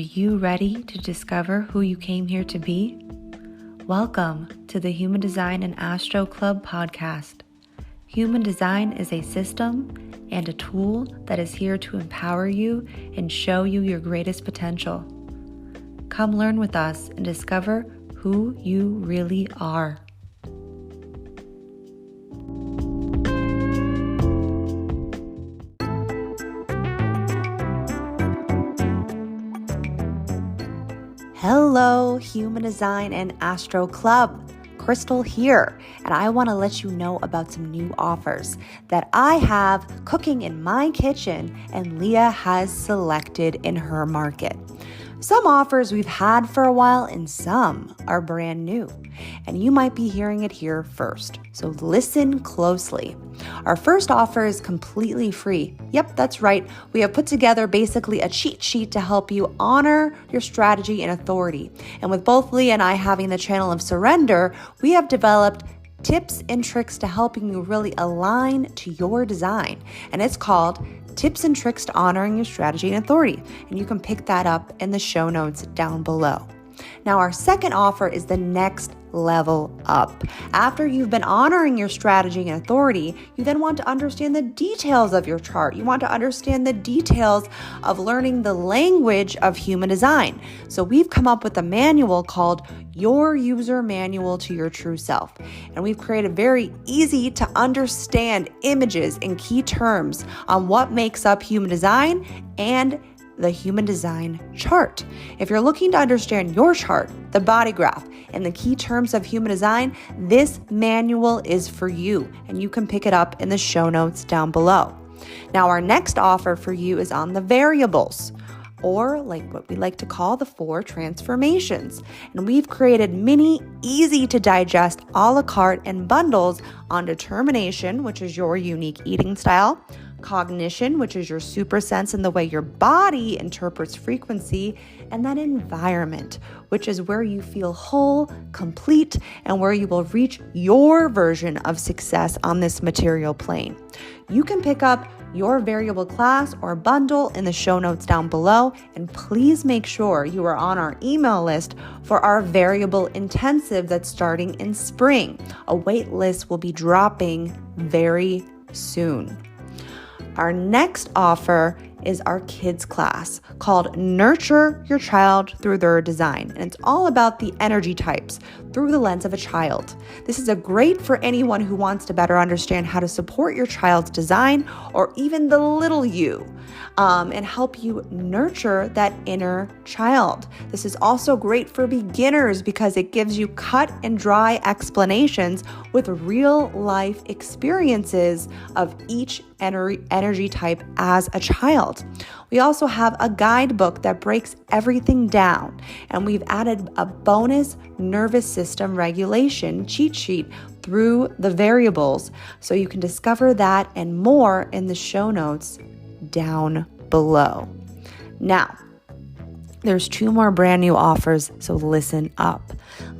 you ready to discover who you came here to be? Welcome to the Human Design and Astro Club podcast. Human Design is a system and a tool that is here to empower you and show you your greatest potential. Come learn with us and discover who you really are. Hello, Human Design and Astro Club. Krystle here, and I want to let you know about some new offers that I have cooking in my kitchen and Leah has selected in her market. Some offers we've had for a while and some are brand new, and you might be hearing it here first, so listen closely. Our first offer is completely free. Yep, that's right. We have put together basically a cheat sheet to help you honor your strategy and authority. And with both Leah and I having the channel of surrender, we have developed tips and tricks to helping you really align to your design. And it's called Tips and Tricks to Honoring Your Strategy and Authority. And you can pick that up in the show notes down below. Now, our second offer is the next level up. After you've been honoring your strategy and authority, you then want to understand the details of your chart. You want to understand the details of learning the language of human design. So we've come up with a manual called Your User Manual to Your True Self. And we've created very easy to understand images and key terms on what makes up human design and the human design chart. If you're looking to understand your chart, the body graph, and the key terms of human design, this manual is for you, and you can pick it up in the show notes down below. Now, our next offer for you is on the variables, or like what we like to call the 4 transformations. And we've created mini, easy to digest a la carte and bundles on determination, which is your unique eating style, cognition, which is your super sense and the way your body interprets frequency, and then environment, which is where you feel whole, complete, and where you will reach your version of success on this material plane. You can pick up your variable class or bundle in the show notes down below, and please make sure you are on our email list for our variable intensive that's starting in spring. A wait list will be dropping very soon. Our next offer is our kids class called Nurture Your Child Through Their Design. And it's all about the energy types through the lens of a child. This is a great for anyone who wants to better understand how to support your child's design or even the little you and help you nurture that inner child. This is also great for beginners because it gives you cut and dry explanations with real life experiences of each energy type as a child. We also have a guidebook that breaks everything down, and we've added a bonus nervous system regulation cheat sheet through the variables, so you can discover that and more in the show notes down below. Now, there's 2 more brand new offers, so listen up.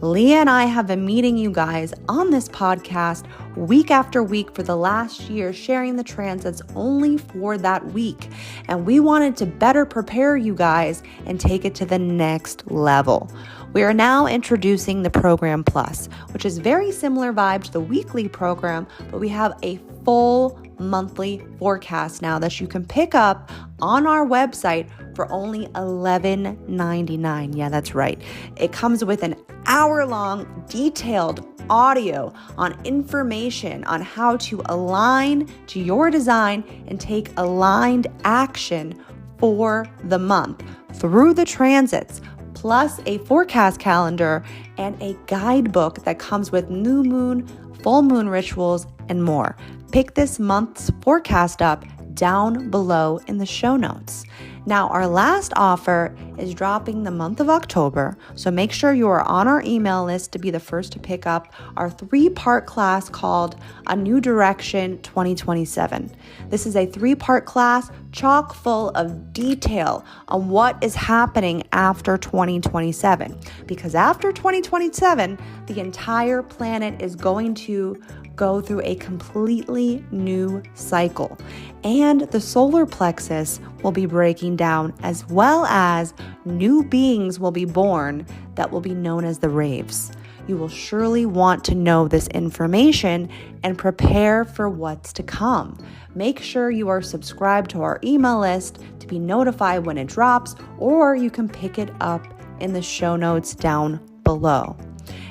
Leah and I have been meeting you guys on this podcast week after week for the last year, sharing the transits only for that week. And we wanted to better prepare you guys and take it to the next level. We are now introducing the Program Plus, which is very similar vibe to the weekly program, but we have a full monthly forecast now that you can pick up on our website for only $11.99. Yeah, that's right. It comes with an hour-long detailed audio on information on how to align to your design and take aligned action for the month through the transits, plus a forecast calendar and a guidebook that comes with new moon, full moon rituals, and more. Pick this month's forecast up down below in the show notes. Now, our last offer is dropping the month of October, so make sure you are on our email list to be the first to pick up our 3-part class called A New Direction 2027. This is a 3-part class chock full of detail on what is happening after 2027. Because after 2027, the entire planet is going to go through a completely new cycle. And the solar plexus will be breaking down, as well as new beings will be born that will be known as the raves. You will surely want to know this information and prepare for what's to come. Make sure you are subscribed to our email list to be notified when it drops, or you can pick it up in the show notes down below.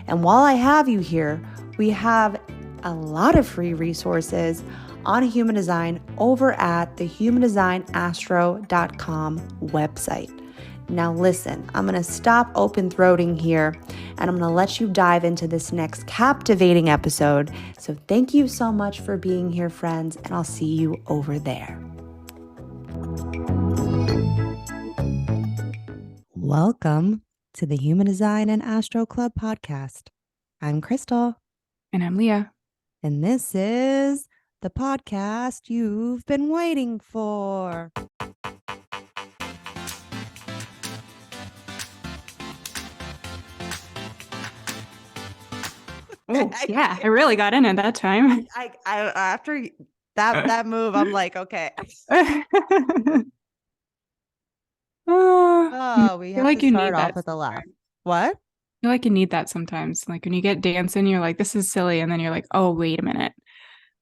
And while I have you here, we have a lot of free resources on human design over at the humandesignastro.com website. Now listen, I'm going to stop open throating here and I'm going to let you dive into this next captivating episode. So thank you so much for being here, friends, and I'll see you over there. Welcome to the Human Design and Astro Club podcast. I'm Krystle. And I'm Leah. And this is the podcast you've been waiting for. Oh, yeah, I really got in at that time. I after that move, I'm like, okay. We have to start off with a laugh. What? I feel like you need that sometimes. Like when you get dancing, you're like, this is silly. And then you're like, oh, wait a minute.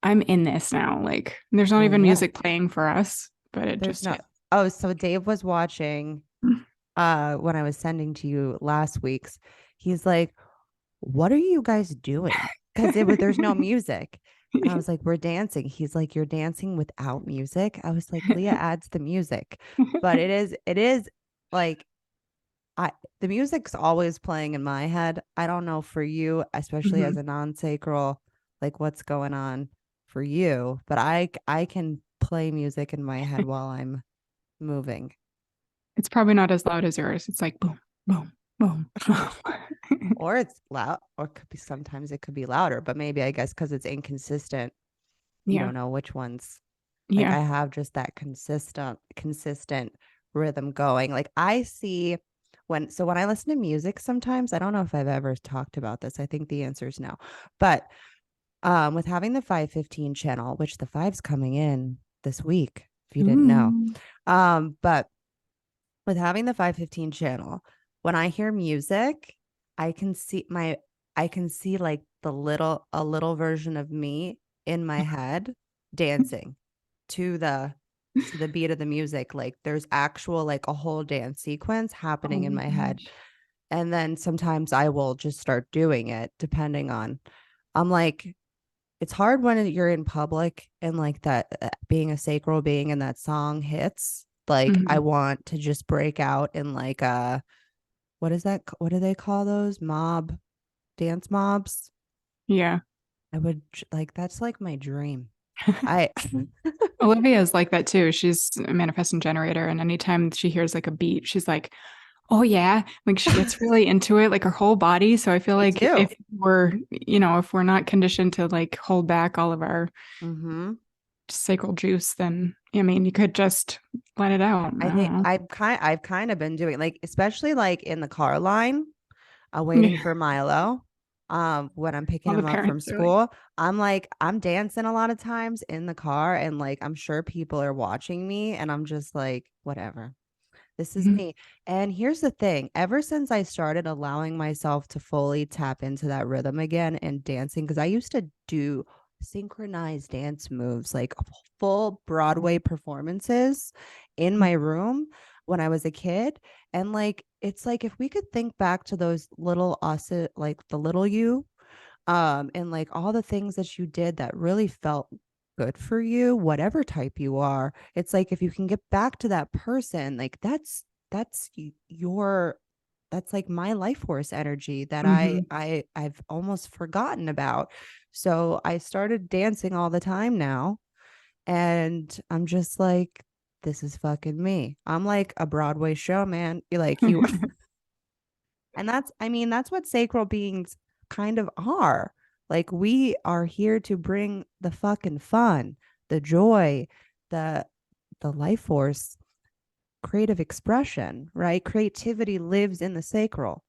I'm in this now. Like there's not even music playing for us, but it there's just hit. Oh, so Dave was watching when I was sending to you last week's. He's like, what are you guys doing? Because there's no music. And I was like, we're dancing. He's like, you're dancing without music. I was like, Leah adds the music. But it is like the music's always playing in my head. I don't know for you, especially as a non-sacral, like what's going on for you, but I can play music in my head while I'm moving. It's probably not as loud as yours. It's like boom, boom, boom. Or it's loud, or sometimes it could be louder, but maybe I guess because it's inconsistent. You don't know which ones. Like I have just that consistent rhythm going. Like I see when I listen to music sometimes, I don't know if I've ever talked about this. I think the answer is no. But with having the 515 channel, which the 5's coming in this week, if you didn't know. But with having the 515 channel, when I hear music, I can see like a little version of me in my head dancing to the beat of the music. Like there's actual like a whole dance sequence happening in my head. And then sometimes I will just start doing it depending on, I'm like, it's hard when you're in public and like that being a sacral being and that song hits. Like I want to just break out in like what is that? What do they call those? Dance mobs? Yeah. I would like, that's like my dream. Olivia's like that too. She's a manifesting generator. And anytime she hears like a beat, she's like, oh yeah. Like she gets really into it, like her whole body. So I feel like if we're not conditioned to like hold back all of our sacral juice, then I mean, you could just let it out. I think I've kind of been doing like, especially like in the car line, waiting for Milo. When I'm picking him up from school, I'm dancing a lot of times in the car, and like I'm sure people are watching me, and I'm just like, whatever. This is me. And here's the thing. Ever since I started allowing myself to fully tap into that rhythm again and dancing, because I used to do synchronized dance moves, like full Broadway performances in my room when I was a kid. And like, it's like, if we could think back to those little us, like the little you, and like all the things that you did that really felt good for you, whatever type you are, it's like, if you can get back to that person, like that's like my life force energy that I've almost forgotten about. So I started dancing all the time now, and I'm just like, this is fucking me. I'm like a Broadway show, man. You and that's what sacral beings kind of are. Like we are here to bring the fucking fun, the joy, the life force, creative expression, right? Creativity lives in the sacral.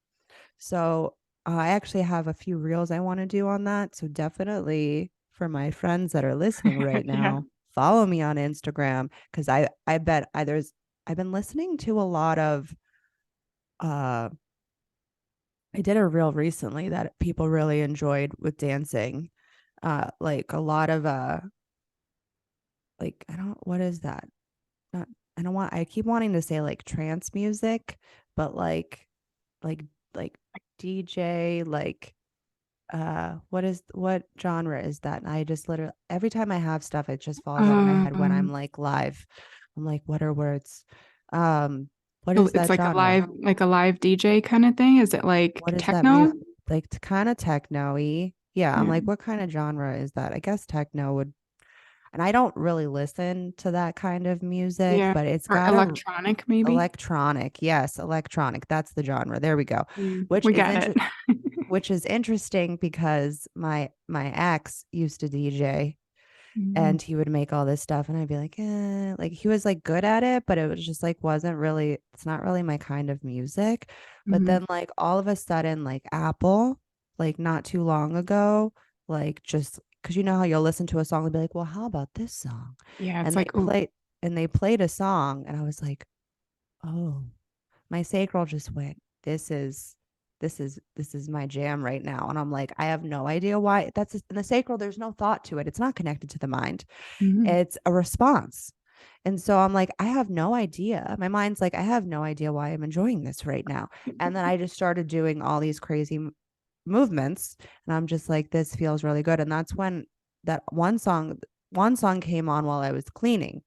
So I actually have a few reels I want to do on that. So definitely for my friends that are listening right Yeah. now, follow me on Instagram because I bet I've been listening to a lot of uh I did a reel recently that people really enjoyed with dancing. Like a lot of like I don't what is that? Not I don't want I keep wanting to say like trance music, but like like DJ like what genre is that? And I just literally every time I have stuff it just falls out of my head when I'm Um, like live. I'm like what are words? Um what is it's that genre? like a live DJ kind of thing. Is it like What is that techno? music? Like kind of techno-y. Yeah, I'm Yeah. like what kind of genre is that? I guess techno would and I don't really listen to that kind of music, Yeah. but it's Or got a electronic, maybe. electronic. Yes, electronic. That's the genre. There we go. Yeah. Which We is got it. interesting because my ex used to DJ Mhm. and he would make all this stuff and I'd be like, like he was like good at it, but it was just like wasn't really it's not really my kind of music. But Mhm. then like all of a sudden, like Apple, like not too long ago, like just because you know how you'll listen to a song and be like, well, how about this song? Yeah, it's And they like, oh, played they played a song and I was like, oh, my sacral just went, this is my jam right now. And I'm like, I have no idea why that's in the sacral. There's no thought to it. It's not connected to the mind. mhm. It's a response. And so I'm like, I have no idea. My mind's like, I have no idea why I'm enjoying this right now. And then I just started doing all these crazy movements. And I'm just like, this feels really good. And that's when that one song came on while I was cleaning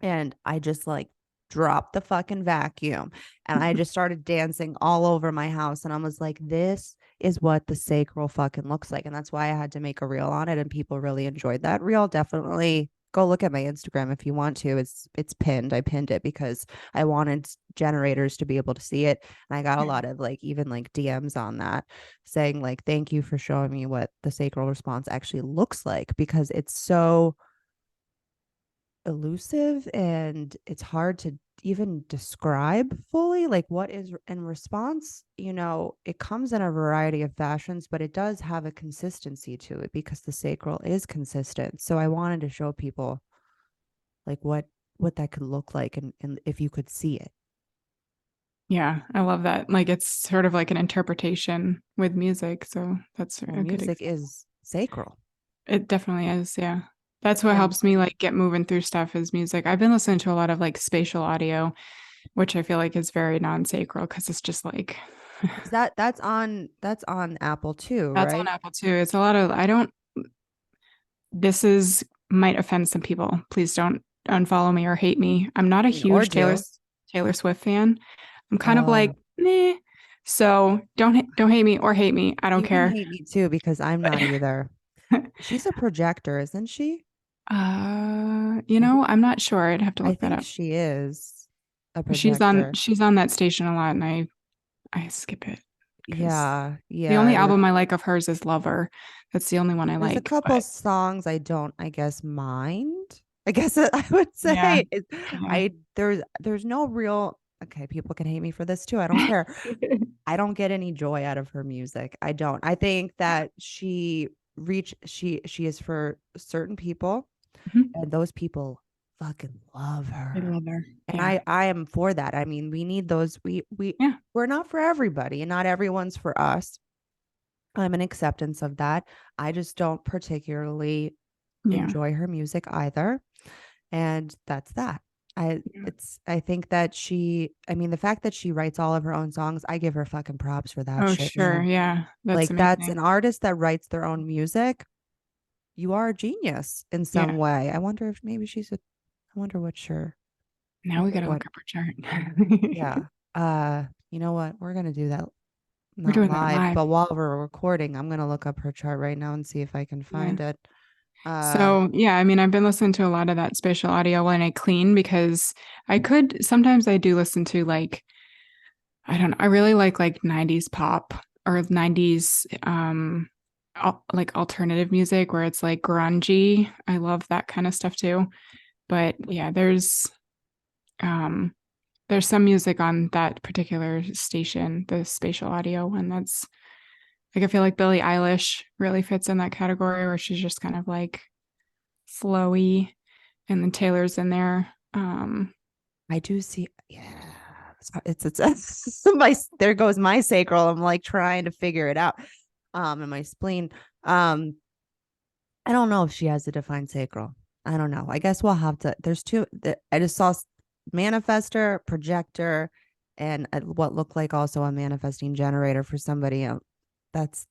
and I just like dropped the fucking vacuum and I just started dancing all over my house. And I was like, this is what the sacral fucking looks like. And that's why I had to make a reel on it. And people really enjoyed that reel. Definitely go look at my Instagram if you want to. It's pinned. I pinned it because I wanted generators to be able to see it. And I got a Yeah. lot of like even like DMs on that saying like, thank you for showing me what the sacral response actually looks like because it's so elusive and it's hard to even describe fully like what is in response. It comes in a variety of fashions, but it does have a consistency to it because the sacral is consistent. So I wanted to show people like what that could look like and if you could see it. Yeah, I love that. Like it's sort of like an interpretation with music. So that's Well, a good music example. is sacral. It definitely is. Yeah. That's what And helps me like get moving through stuff is music. I've been listening to a lot of like spatial audio, which I feel like is very non-sacral because it's just like is that's on Apple too, that's on right? Apple too. It's a lot of I don't this is might offend some people. Please don't unfollow me or hate me. I'm not a I mean, or huge do. Taylor Swift fan. I'm kind of like, Oh, meh. So don't hate me or hate me. I don't you can care. hate me too because I'm But not either. She's a projector, isn't she? I think I'm not sure. I'd have to I look that think up. she is a projector. She's on that station a lot and I skip it because Yeah, the yeah. only album I like of hers is Lover. That's the only one I There's a like. couple But songs I don't, I guess, mind. I guess I would yeah. say Yeah. there's no real okay, people can hate me for this too. I don't care. I don't get any joy out of her music. I don't. I think that she is for certain people Mhm. and those people fucking love I her. love her. And Yeah. I am for that. I mean, we need those Yeah. we're not for everybody and not everyone's for us. I'm an acceptance of that. I just don't particularly Yeah. enjoy her music either. And that's that. Yeah. I think that I mean the fact that she writes all of her own songs, I give her fucking props for that Oh, shit, sure. man. Yeah. That's Like that's an amazing. artist that writes their own music. You are a genius in Yeah. some way. I wonder if maybe I wonder I Now we wonder gotta what look up her chart. yeah. You know what? We're gonna do that We're not doing that live, live. but while we're recording, I'm gonna look up her chart right now and see if I can Yeah. find it. Uh So yeah, I mean, I've been listening to a lot of that spatial audio when I clean because sometimes I do listen to like, I don't know, I really like 90s pop or 90s like alternative music where it's like grungy. I love that kind of stuff too. But yeah, um there's some music on that particular station, the spatial audio one Like I feel like Billie Eilish really fits in that category where she's just kind of like flowy, and then Taylor's in there. I do see, yeah. It's my, there goes my sacral. I'm like trying to figure it out. And my spleen. Um, I don't know if she has a defined sacral. I don't know. I guess we'll have to. There's two. I just saw manifester, projector, and what looked like also a manifesting generator for somebody. That's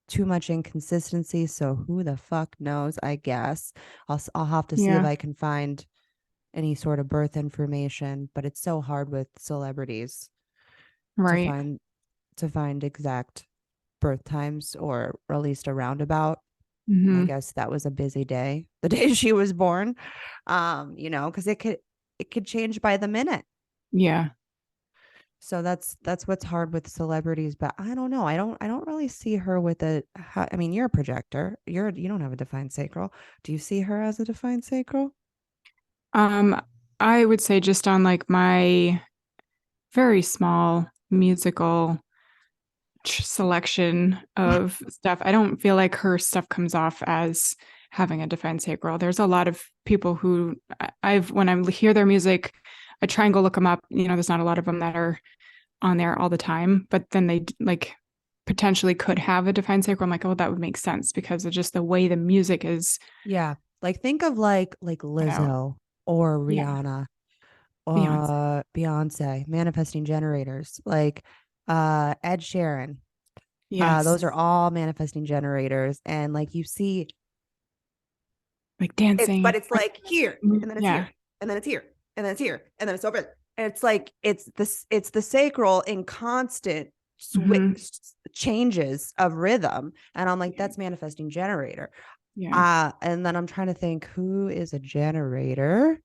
too much inconsistency. So who the fuck knows? I guess I'll have to see if Yeah. I can find any sort of birth information. But it's so hard with celebrities to Right. find exact birth times, or at least a roundabout. And I Mm-hmm. guess that was a busy day, the day she was born. Because it could change by the minute. Yeah. So that's what's hard with celebrities. But I don't know. I don't really see her with I mean, you're a projector. You don't have a defined sacral. Do you see her as a defined sacral? Um, I would say just on like my very small musical selection of stuff, I don't feel like her stuff comes off as having a defined sacral. There's a lot of people who when I hear their music, I try and go look them up. There's not a lot of them that are on there all the time, but then they like potentially could have a defined sacral. I'm like, oh, that would make sense because of just the way the music is Yeah. Like think of like put out. Lizzo or Yeah. Rihanna, Beyonce. Beyonce, manifesting generators, like Ed Sheeran. Yes. Those are all manifesting generators. And like you see, Like but dancing. it's like here, and then it's Yeah. here, and then it's here, and then it's here, and then it's over there. And it's like it's the sacral in constant Mm-hmm. changes of rhythm. And I'm like, that's manifesting generator. Yeah. And then I'm trying to think who is a generator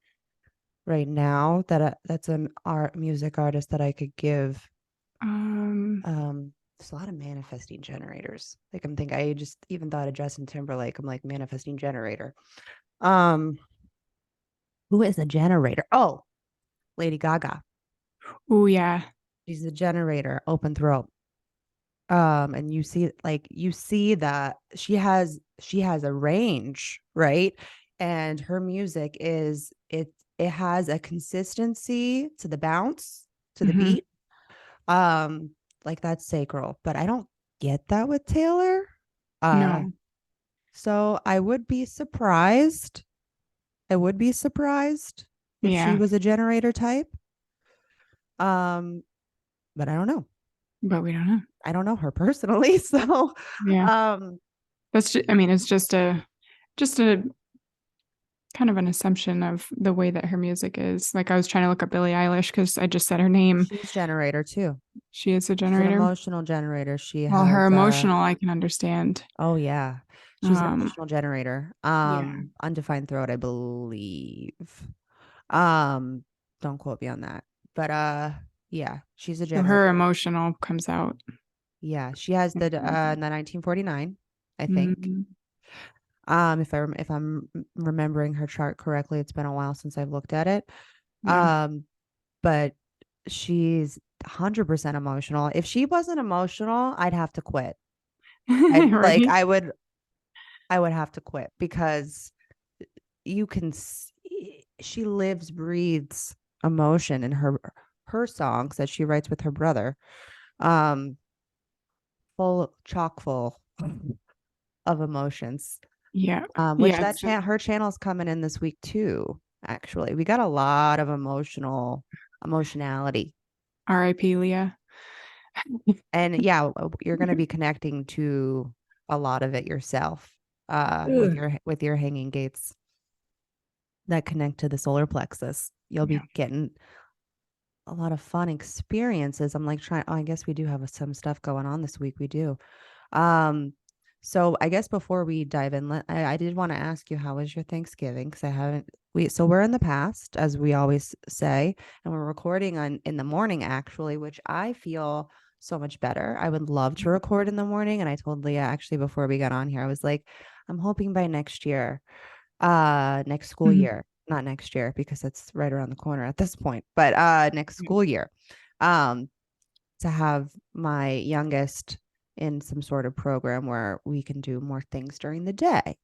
right now that's an art music artist that I could give. Um, There's a lot of manifesting generators. Like I'm thinking, I just even thought of Justin Timberlake. I'm like manifesting generator. Um, who is a generator? Oh, Lady Gaga. oh yeah. She's a generator, open throat. And you see that she has a range, right? And her music it has a consistency to the bounce, to the Mm-hmm. beat. Um, like that's sacral, but I don't get that with Taylor. Uh, No. so I would be surprised if she Yeah. was a generator type. Um, but I don't know. But we don't know. I don't know her personally. So, Yeah. um, That's just, I mean, it's just a kind of an assumption of the way that her music is. Like I was trying to look up Billie Eilish because I just said her name. she's generator too. She is a She's an generator. emotional generator. She Well, her has emotional, I can understand. oh yeah. She's an Um, emotional generator. yeah. Undefined throat, I believe. Um, don't quote me on that. But yeah, she's a So her generator. emotional comes out. Yeah, she has the 1949, I think. Mm-hmm. If I'm remembering her chart correctly, it's been a while since I've looked at it. Yeah. Um, but she's 100% emotional. If she wasn't emotional, I'd have to quit. I'd like Right. I would have to quit because you can see she lives, breathes emotion in her songs that she writes with her brother. Um, chock full of emotions. Yeah. Which Yeah. It's just her channel's coming in this week too. Actually, we got a lot of emotionality, R.I.P. Leah. and yeah, you're going to be connecting to a lot of it yourself. With Ugh. your hanging gates that connect to the solar plexus, you'll Yeah. be getting a lot of fun experiences. I'm like trying. Oh, I guess we do have some stuff going on this week. We do. Um, so I guess before we dive in, I did want to ask you, how was your Thanksgiving? Because I haven't. So we're in the past, as we always say, and we're recording in the morning actually, which I feel so much better. I would love to record in the morning, and I told Leah actually before we got on here, I was like, I'm hoping by next year, next school Mhm. year, not next year because it's right around the corner at this point, but next Yeah. school year, um, to have my youngest in some sort of program where we can do more things during the day.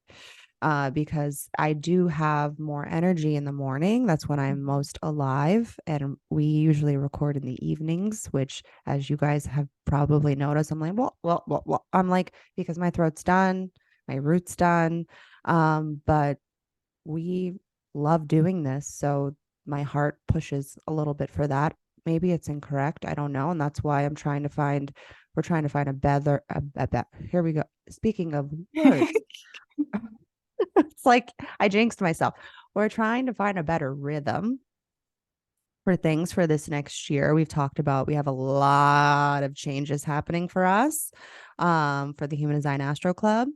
Because I do have more energy in the morning. That's when I'm most alive. And we usually record in the evenings, which, as you guys have probably noticed, I'm like, well. I'm like, because my throat's done, my root's done. But we love doing this. So my heart pushes a little bit for that. Maybe it's incorrect. I don't know. And that's why we're trying to find a better, here we go. Speaking of words, it's like I jinxed myself. We're trying to find a better rhythm for things for this next year. We've talked about, we have a lot of changes happening for us, for the Human Design Astro Club.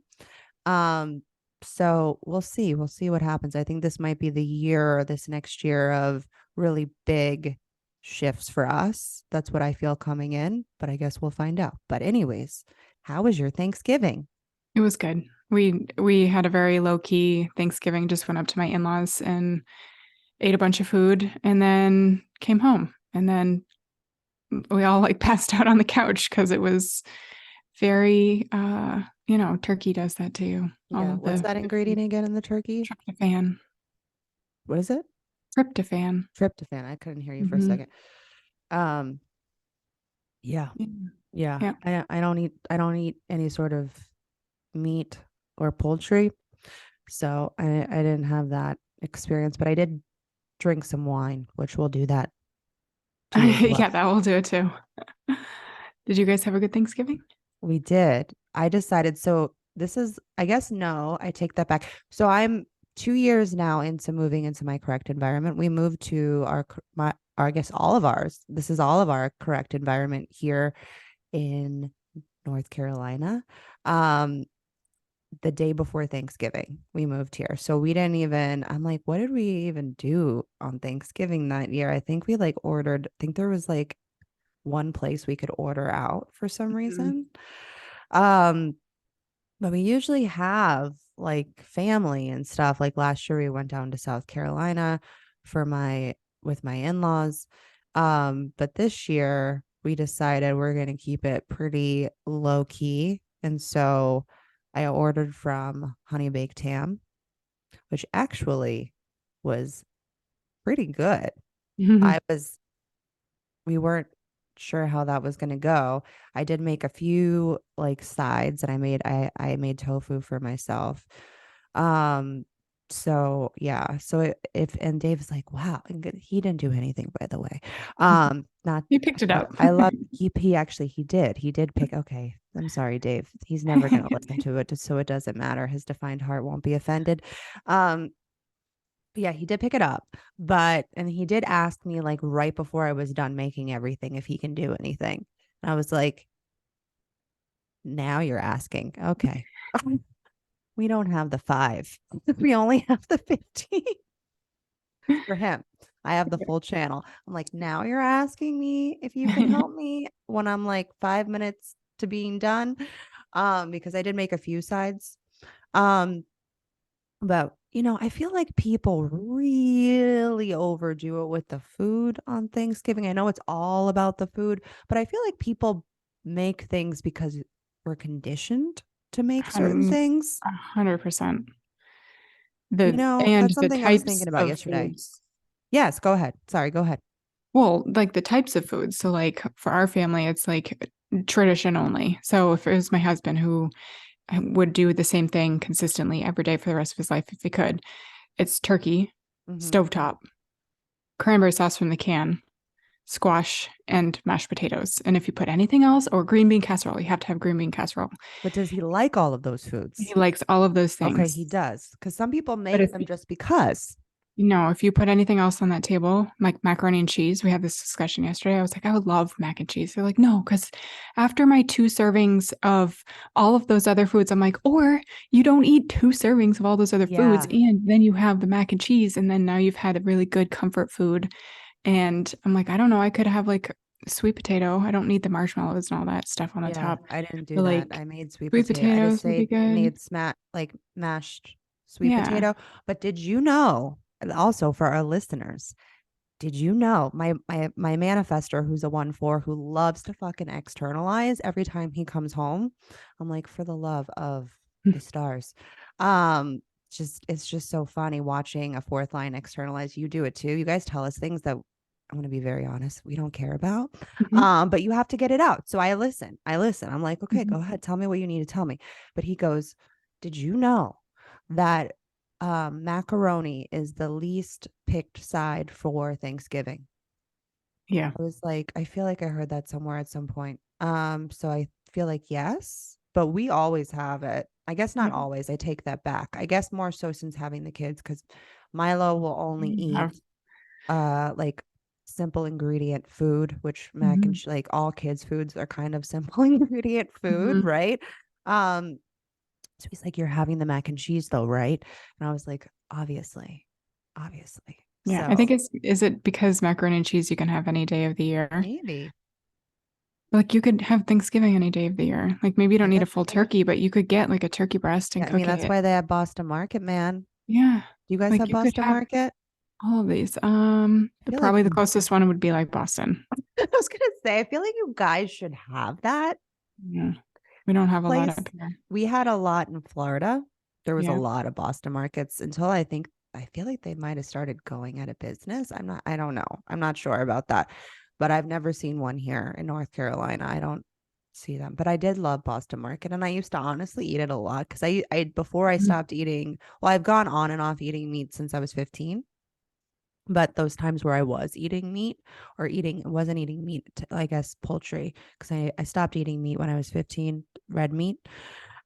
So we'll see. We'll see what happens. I think this might be the year, this next year, of really big shifts for us. That's what I feel coming in, but I guess we'll find out. But anyways, how was your Thanksgiving? It was good. We had a very low key Thanksgiving. Just went up to my in-laws and ate a bunch of food, and then came home. And then we all like passed out on the couch because it was very, turkey does that to you. Yeah. What's that ingredient again in the turkey? Tryptophan. What is it? Tryptophan. Tryptophan. I couldn't hear you for a second. Yeah. Yeah. I don't eat any sort of meat or poultry. So I didn't have that experience, but I did drink some wine, which we'll do that too as well. Yeah, that will do it too. Did you guys have a good Thanksgiving? We did. I decided, so this is, I guess, no, I take that back. So I'm 2 years now into moving into my correct environment. We moved to I guess all of ours. This is all of our correct environment here in North Carolina. The day before Thanksgiving, we moved here. So we didn't even, I'm like, what did we even do on Thanksgiving that year? I think we like ordered, I think there was like one place we could order out for some reason. But we usually have like family and stuff. Like last year we went down to South Carolina with my in-laws. But this year we decided we're going to keep it pretty low key. And so I ordered from Honey Baked Ham, which actually was pretty good. We weren't sure how that was going to go. I did make a few like sides, and I made tofu for myself. So yeah, so and Dave's like, wow, and he didn't do anything, by the way. Not He picked it up. I love he did pick. Okay, I'm sorry, Dave. He's never gonna listen to it, so it doesn't matter. His defined heart won't be offended. Yeah, he did pick it up, and he did ask me like right before I was done making everything if he can do anything. And I was like, now you're asking. Okay. We don't have the 5. We only have the 15 for him. I have the full channel. I'm like, now you're asking me if you can help me when I'm like 5 minutes to being done. Because I did make a few sides. But I feel like people really overdo it with the food on Thanksgiving. I know it's all about the food, but I feel like people make things because we're conditioned to make certain things. 100%. That's something I was thinking about yesterday. Foods. Yes, go ahead. Sorry, go ahead. Well, like the types of foods. So like for our family, it's like tradition only. So if it was my husband who would do the same thing consistently every day for the rest of his life if he could, it's turkey, stovetop, cranberry sauce from the can, squash, and mashed potatoes. And if you put anything else, or green bean casserole, you have to have green bean casserole. But does he like all of those foods? He likes all of those things. Okay, he does. Because some people make them just because. If you put anything else on that table, like macaroni and cheese, we had this discussion yesterday. I was like, I would love mac and cheese. They're like, no, because after my 2 servings of all of those other foods, I'm like, or you don't eat 2 servings of all those other foods, and then you have the mac and cheese, and then now you've had a really good comfort food. And I'm like, I don't know, I could have like sweet potato. I don't need the marshmallows and all that stuff on the top. I didn't do that. I made sweet potatoes. I just made mashed sweet potato. But did you know? Also, for our listeners, did you know my manifestor, who's a 1/4, who loves to fucking externalize every time he comes home? I'm like, for the love of the stars. Um, it's just so funny watching a fourth line externalize. You do it too. You guys tell us things that I'm going to be very honest, we don't care about. But you have to get it out. So I listen. I'm like, okay, go ahead. Tell me what you need to tell me. But he goes, did you know that macaroni is the least picked side for Thanksgiving? Yeah. I was like, I feel like I heard that somewhere at some point. So I feel like yes, but we always have it. I guess not Yeah. always. I take that back. I guess more so since having the kids, because Milo will only eat like simple ingredient food, which mac and like all kids' foods are kind of simple ingredient food, right? So he's like, you're having the mac and cheese though, right? And I was like, obviously. Yeah. I think So is it because macaroni and cheese you can have any day of the year? maybe. Like you could have Thanksgiving any day of the year. Like maybe you don't need a full turkey, but you could get like a turkey breast and Yeah, I mean, cook that's it. why they have Boston Market, man. Yeah. Do you guys Like have you could Boston have Market? all of these. Feel like Probably the closest one would be like Boston. I was gonna say, I feel like you guys should have that Yeah. We don't have a lot place. up here. We had a lot in Florida. There was a Yeah. lot of Boston Markets until I feel like they might have started going out of business. I don't know. I'm not sure about that. But I've never seen one here in North Carolina. I don't see them. But I did love Boston Market, and I used to honestly eat it a lot because I before I stopped eating, well, I've gone on and off eating meat since I was 15. But those times where I was eating meat or wasn't eating meat, I guess poultry, because I stopped eating meat when I was 15, red meat.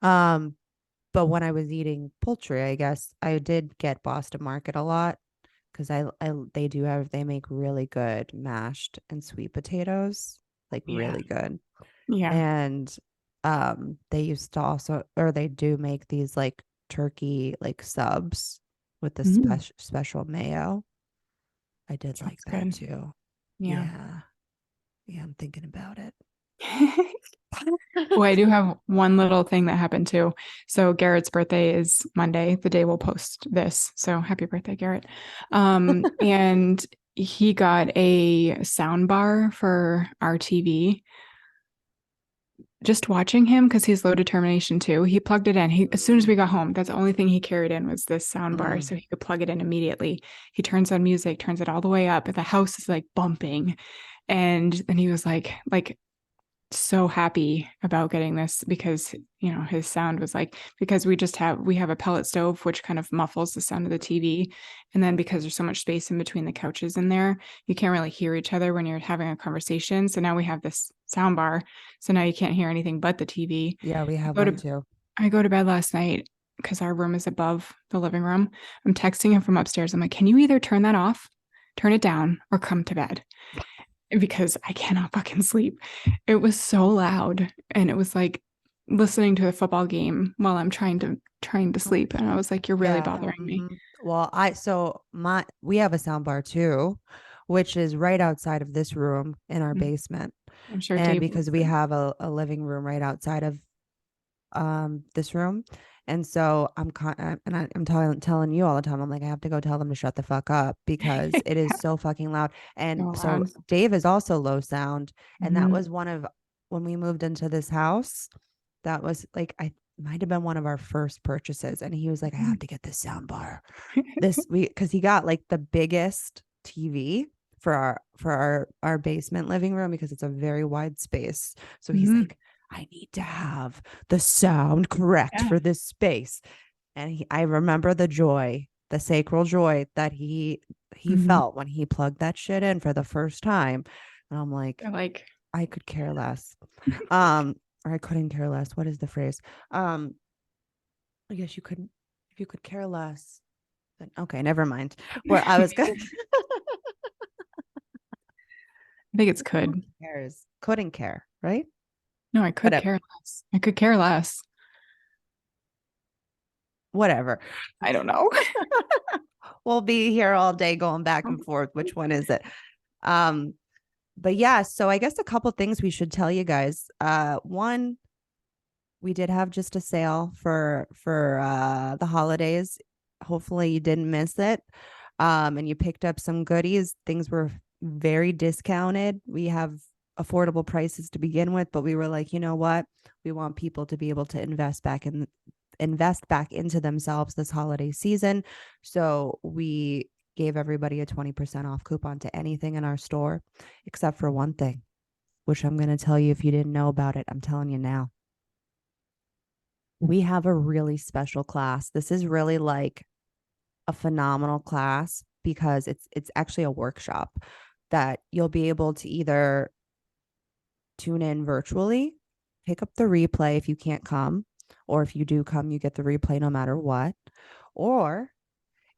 Um, but when I was eating poultry, I guess I did get Boston Market a lot because they make really good mashed and sweet potatoes, like Yeah. really good. Yeah. And they used to also, or they do make these like turkey like subs with the special mayo. I did like Sounds that good. too. Yeah. Yeah. Yeah, I'm thinking about it. Well, I do have one little thing that happened too. So Garrett's birthday is Monday, the day we'll post this. So happy birthday, Garrett. And he got a sound bar for our TV. Just watching him, because he's low determination too, he plugged it in. As soon as we got home, that's the only thing he carried in was this sound bar. So he could plug it in immediately. He turns on music, turns it all the way up, and the house is like bumping. And then he was like so happy about getting this because his sound was like, because we have a pellet stove which kind of muffles the sound of the TV, and then because there's so much space in between the couches in there, you can't really hear each other when you're having a conversation. So now we have this sound bar, so now you can't hear anything but the TV. Yeah, we have one too. I go to bed last night because our room is above the living room. I'm texting him from upstairs. I'm like, can you either turn that off, turn it down, or come to bed? Because I cannot fucking sleep. It was so loud, and it was like listening to a football game while I'm trying to sleep, and I was like, you're really bothering me. Well, we have a sound bar too, which is right outside of this room in our basement. I'm sure And Dave because we have a living room right outside of this room. And so I'm telling you all the time, I'm like, I have to go tell them to shut the fuck up because it is so fucking loud. And so Dave is also low sound. And that was when we moved into this house, that was like, I might have been one of our first purchases. And he was like, I have to get this sound bar. Because he got like the biggest TV for our basement living room because it's a very wide space. So he's like, I need to have the sound correct for this space. And I remember the sacral joy that he felt when he plugged that shit in for the first time. And I'm like, I could care less. Or I couldn't care less. What is the phrase? I guess you couldn't, if you could care less, then okay, never mind. What I was gonna I think it's could. Couldn't care, right? No, I could care less. I could care less. Whatever. I don't know. We'll be here all day going back and forth. Which one is it? But yeah, so I guess a couple things we should tell you guys. One, we did have just a sale for the holidays. Hopefully you didn't miss it. and you picked up some goodies. Things were very discounted. We have affordable prices to begin with, but we were like, you know what? We want people to be able to invest back into themselves this holiday season. So we gave everybody a 20% off coupon to anything in our store, except for one thing, which I'm going to tell you if you didn't know about it. I'm telling you now. We have a really special class. This is really like a phenomenal class because it's actually a workshop that you'll be able to either tune in virtually, pick up the replay if you can't come, or if you do come, you get the replay no matter what. Or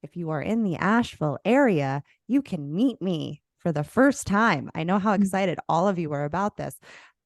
if you are in the Asheville area, you can meet me for the first time. I know how excited all of you are about this.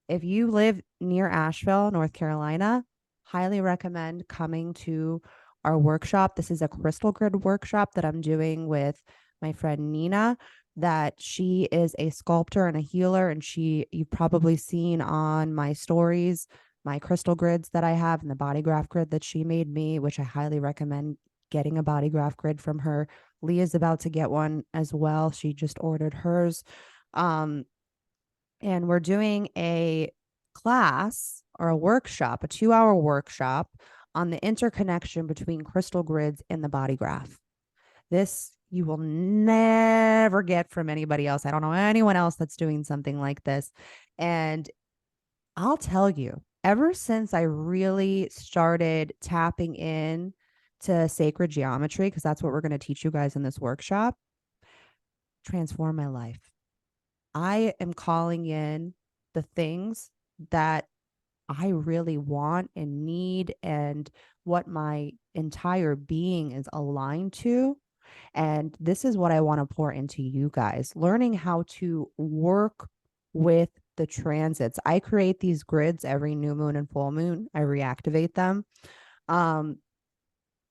If you live near Asheville, North Carolina, highly recommend coming to our workshop. This is a crystal grid workshop that I'm doing with my friend Nina, that she is a sculptor and a healer. And you've probably seen on my stories, my crystal grids that I have and the body graph grid that she made me, which I highly recommend getting a body graph grid from her. Leah's about to get one as well. She just ordered hers. And we're doing a class or a workshop, a 2-hour workshop on the interconnection between crystal grids and the body graph. This you will never get from anybody else. I don't know anyone else that's doing something like this. And I'll tell you, ever since I really started tapping in to sacred geometry, because that's what we're going to teach you guys in this workshop, transform my life. I am calling in the things that I really want and need and what my entire being is aligned to. And this is what I want to pour into you guys, learning how to work with the transits. I create these grids every new moon and full moon. I reactivate them.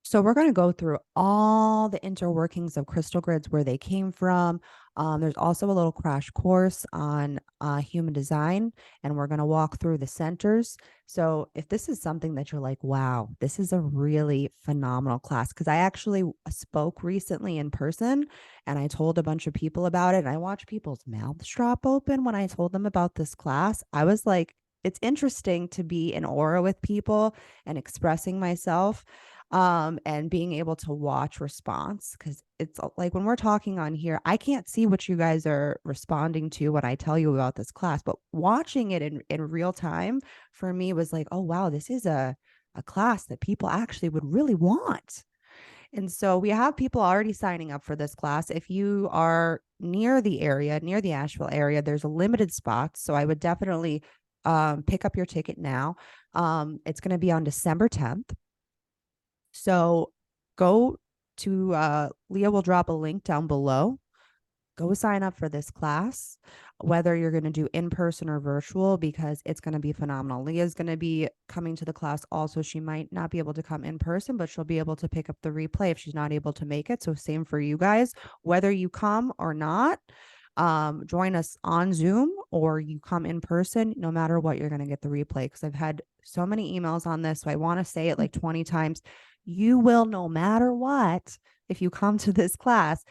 So we're going to go through all the interworkings of crystal grids, where they came from. There's also a little crash course on human design, and we're going to walk through the centers. So if this is something that you're like, wow, this is a really phenomenal class, because I actually spoke recently in person and I told a bunch of people about it, and I watched people's mouths drop open when I told them about this class. I was like, it's interesting to be in aura with people and expressing myself, and being able to watch response, because it's like when we're talking on here, I can't see what you guys are responding to when I tell you about this class, but watching it in real time for me was like, oh wow, this is a class that people actually would really want. And so we have people already signing up for this class. If you are near the area, near the Asheville area, there's a limited spots, so I would definitely pick up your ticket now. It's going to be on December 10th. So go to Leah will drop a link down below. Go sign up for this class, whether you're going to do in person or virtual, because it's going to be phenomenal. Leah's going to be coming to the class also. She might not be able to come in person, but she'll be able to pick up the replay if she's not able to make it. So same for you guys, whether you come or not. Join us on Zoom or you come in person, no matter what, you're going to get the replay, because I've had so many emails on this. So I want to say it like 20 times. You will, no matter what, if you come to this class,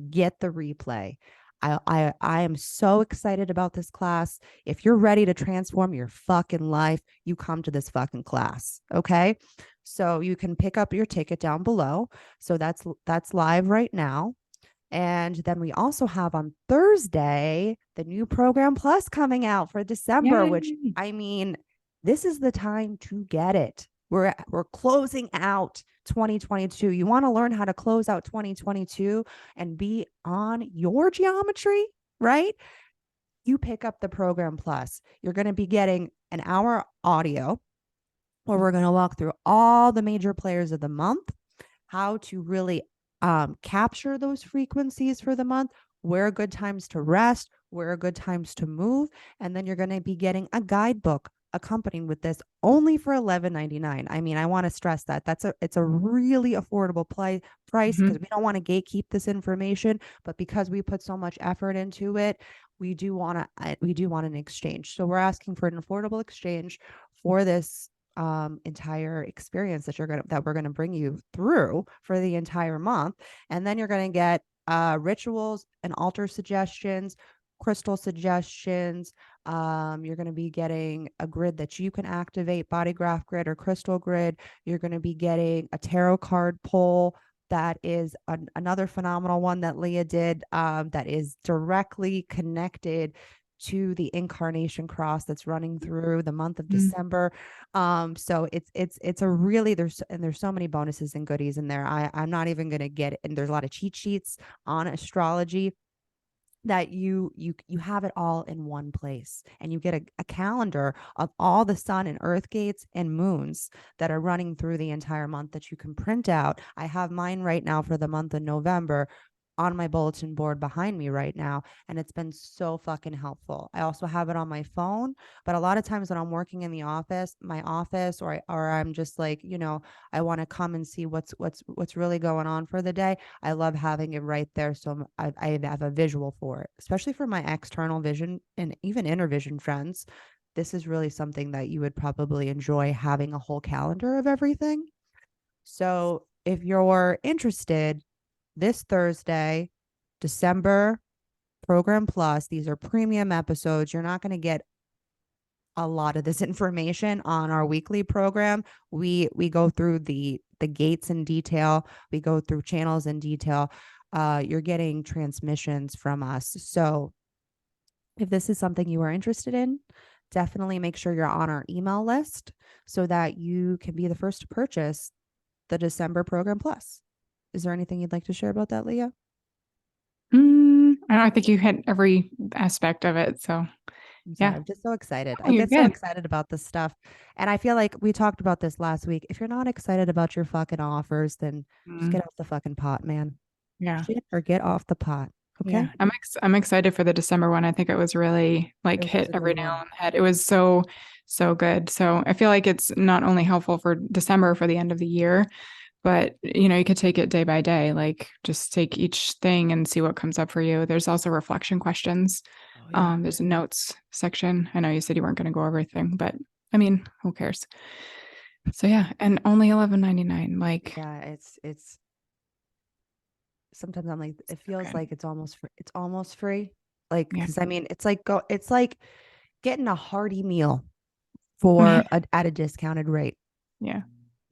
get the replay. I am so excited about this class. If you're ready to transform your fucking life, you come to this fucking class. Okay. So you can pick up your ticket down below. So that's live right now. And then we also have on Thursday the new Program Plus coming out for December. Yay. Which, I mean, this is the time to get it. We're closing out 2022. You want to learn how to close out 2022 and be on your geometry, right? You pick up the Program Plus. You're going to be getting an hour audio where we're going to walk through all the major players of the month, how to really capture those frequencies for the month, where are good times to rest, where are good times to move. And then you're going to be getting a guidebook accompanying with this, only for $11.99. I mean, I want to stress that it's a really affordable price, because we don't want to gatekeep this information, but because we put so much effort into it, we do want an exchange. So we're asking for an affordable exchange for this entire experience that we're going to bring you through for the entire month. And then you're going to get rituals and altar suggestions, crystal suggestions. You're going to be getting a grid that you can activate, body graph grid or crystal grid. You're going to be getting a tarot card pull. That is another phenomenal one that Leah did, that is directly connected to the incarnation cross that's running through the month of December. So it's a really, there's so many bonuses and goodies in there. I'm not even going to get it. And there's a lot of cheat sheets on astrology that you have it all in one place, and you get a calendar of all the sun and earth gates and moons that are running through the entire month that you can print out. I have mine right now for the month of November on my bulletin board behind me right now, and it's been so fucking helpful. I also have it on my phone, but a lot of times when I'm working in the office, or I'm just like, I want to come and see what's really going on for the day. I love having it right there, so I have a visual for it, especially for my external vision and even inner vision friends. This is really something that you would probably enjoy, having a whole calendar of everything. So if you're interested, this Thursday, December Program Plus, these are premium episodes. You're not going to get a lot of this information on our weekly program. We go through the gates in detail. We go through channels in detail. You're getting transmissions from us. So if this is something you are interested in, definitely make sure you're on our email list so that you can be the first to purchase the December Program Plus. Is there anything you'd like to share about that, Leah? I think you hit every aspect of it. So yeah, I'm just so excited. Oh, I get so excited about this stuff. And I feel like we talked about this last week. If you're not excited about your fucking offers, then just get off the fucking pot, man. Yeah. Shit, or get off the pot. Okay. Yeah. I'm excited for the December one. I think it was really like hit every nail on the head. It was so good. So I feel like it's not only helpful for December for the end of the year, but you could take it day by day, like just take each thing and see what comes up for you. There's also reflection questions. There's a notes section. I know you said you weren't going to go over everything, but I mean, who cares? So yeah, and only $11.99. Like, yeah, it's sometimes I'm like, it feels like it's almost free. Like, because I mean, it's like getting a hearty meal for at a discounted rate. Yeah.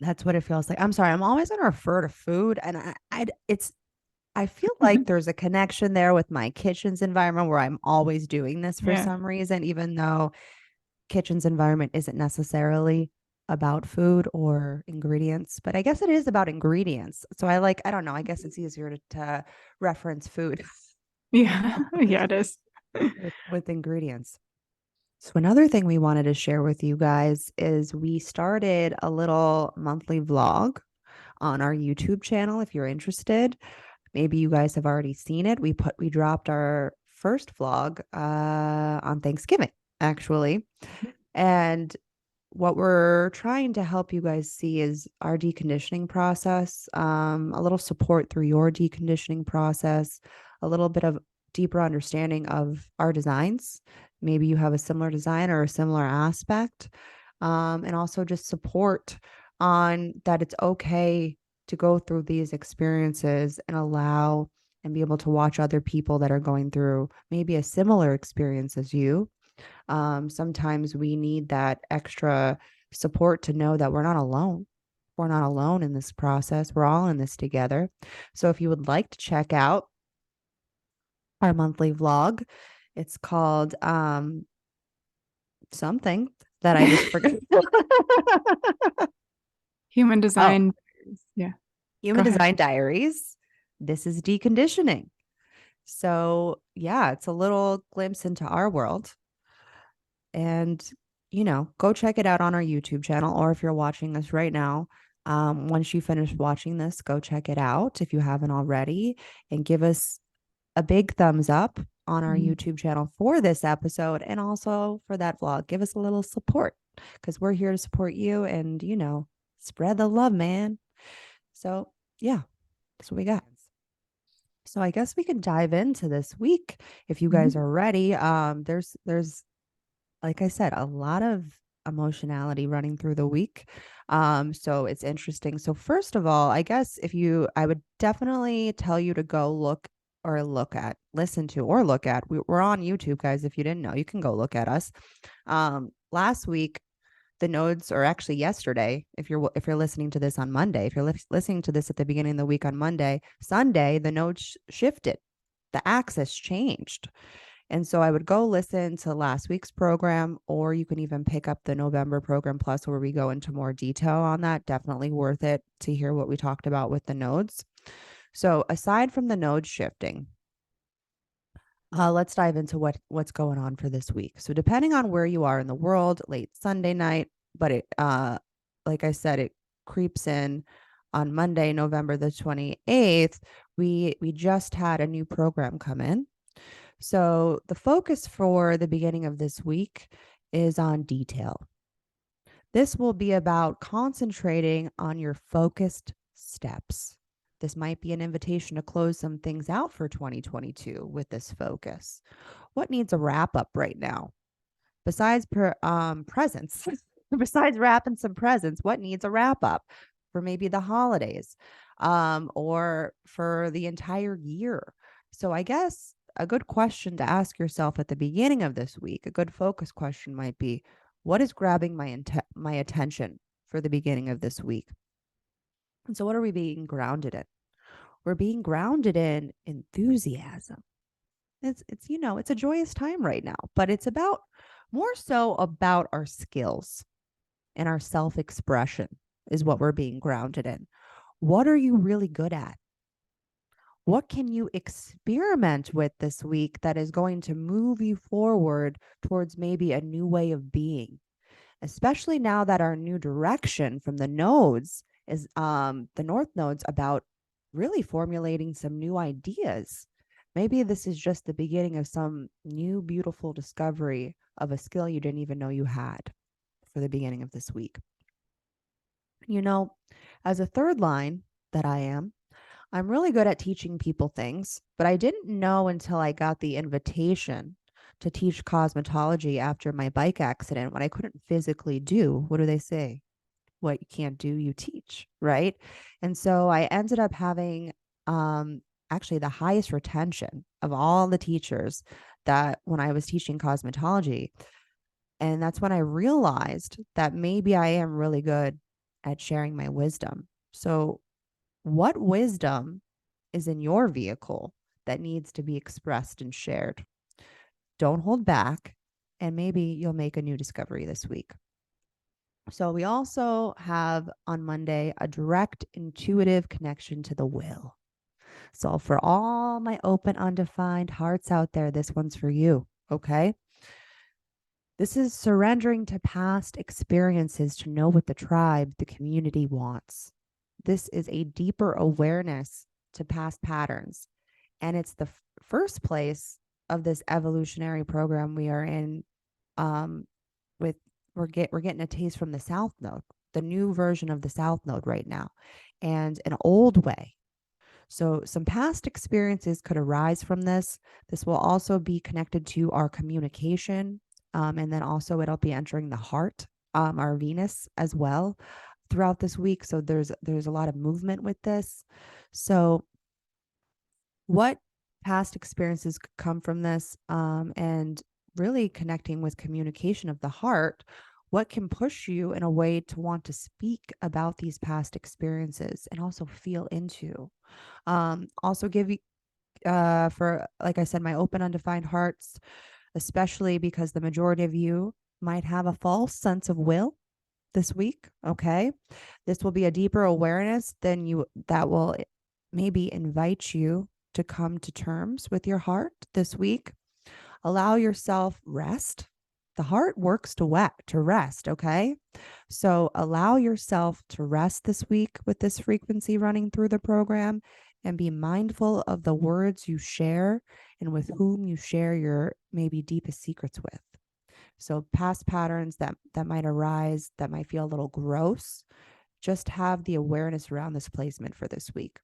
That's what it feels like. I'm sorry. I'm always going to refer to food, and I feel like there's a connection there with my kitchen's environment where I'm always doing this for some reason, even though kitchen's environment isn't necessarily about food or ingredients, but I guess it is about ingredients. So I don't know. I guess it's easier to reference food. Yeah. Yeah, it is. with ingredients. So another thing we wanted to share with you guys is we started a little monthly vlog on our YouTube channel. If you're interested, maybe you guys have already seen it. We dropped our first vlog on Thanksgiving, actually. And what we're trying to help you guys see is our deconditioning process, a little support through your deconditioning process, a little bit of deeper understanding of our designs. Maybe you have a similar design or a similar aspect, and also just support on that it's okay to go through these experiences and allow and be able to watch other people that are going through maybe a similar experience as you. Sometimes we need that extra support to know that we're not alone. We're not alone in this process. We're all in this together. So if you would like to check out our monthly vlog, it's called something that I just forgot. Human Design. Yeah. Human Design Diaries. This is deconditioning. So yeah, it's a little glimpse into our world. And, go check it out on our YouTube channel, or if you're watching this right now, once you finish watching this, go check it out if you haven't already, and give us a big thumbs up on our YouTube channel for this episode, and also for that vlog. Give us a little support, because we're here to support you and, spread the love, man. So yeah, that's what we got. So I guess we can dive into this week if you guys are ready. There's like I said, a lot of emotionality running through the week. So it's interesting. So first of all, I guess I would definitely tell you to go look or listen to or look at. We're on YouTube, guys. If you didn't know, you can go look at us. Last week, the nodes, or actually yesterday, if you're listening to this on Monday, if you're listening to this at the beginning of the week on Monday, Sunday, the nodes shifted, the axis changed. And so I would go listen to last week's program, or you can even pick up the November program plus, where we go into more detail on that. Definitely worth it to hear what we talked about with the nodes. So aside from the nodes shifting, let's dive into what's going on for this week. So depending on where you are in the world, late Sunday night, but it, like I said, it creeps in on Monday, November the 28th. We just had a new program come in. So the focus for the beginning of this week is on detail. This will be about concentrating on your focused steps. This might be an invitation to close some things out for 2022 with this focus. What needs a wrap up right now? Besides presents, besides wrapping some presents, what needs a wrap up for maybe the holidays, or for the entire year? So I guess a good question to ask yourself at the beginning of this week, a good focus question might be, what is grabbing my attention for the beginning of this week? And so what are we being grounded in? We're being grounded in enthusiasm. It's it's a joyous time right now, but it's about more so about our skills and our self-expression is what we're being grounded in. What are you really good at? What can you experiment with this week that is going to move you forward towards maybe a new way of being? Especially now that our new direction from the nodes is the north nodes, about really formulating some new ideas. Maybe this is just the beginning of some new beautiful discovery of a skill you didn't even know you had for the beginning of this week. As a third line that I'm really good at teaching people things, but I didn't know until I got the invitation to teach cosmetology after my bike accident, what I couldn't physically do. What do they say? What you can't do, you teach, right? And so I ended up having actually the highest retention of all the teachers that when I was teaching cosmetology. And that's when I realized that maybe I am really good at sharing my wisdom. So what wisdom is in your vehicle that needs to be expressed and shared? Don't hold back, and maybe you'll make a new discovery this week. So we also have on Monday a direct intuitive connection to the will. So for all my open, undefined hearts out there, this one's for you, okay? This is surrendering to past experiences to know what the tribe, the community wants. This is a deeper awareness to past patterns. And it's the first place of this evolutionary program we are in. We're getting a taste from the South Node, the new version of the South Node right now, and an old way. So some past experiences could arise from this. This will also be connected to our communication. And then also it'll be entering the heart, our Venus as well throughout this week. So there's a lot of movement with this. So what past experiences could come from this, and really connecting with communication of the heart, what can push you in a way to want to speak about these past experiences and also feel into. Also give you, for, like I said, my open, undefined hearts, especially because the majority of you might have a false sense of will this week. Okay. This will be a deeper awareness that will maybe invite you to come to terms with your heart this week. Allow yourself rest. The heart works to rest. Okay. So allow yourself to rest this week with this frequency running through the program, and be mindful of the words you share and with whom you share your maybe deepest secrets with. So past patterns that might arise, that might feel a little gross, just have the awareness around this placement for this week.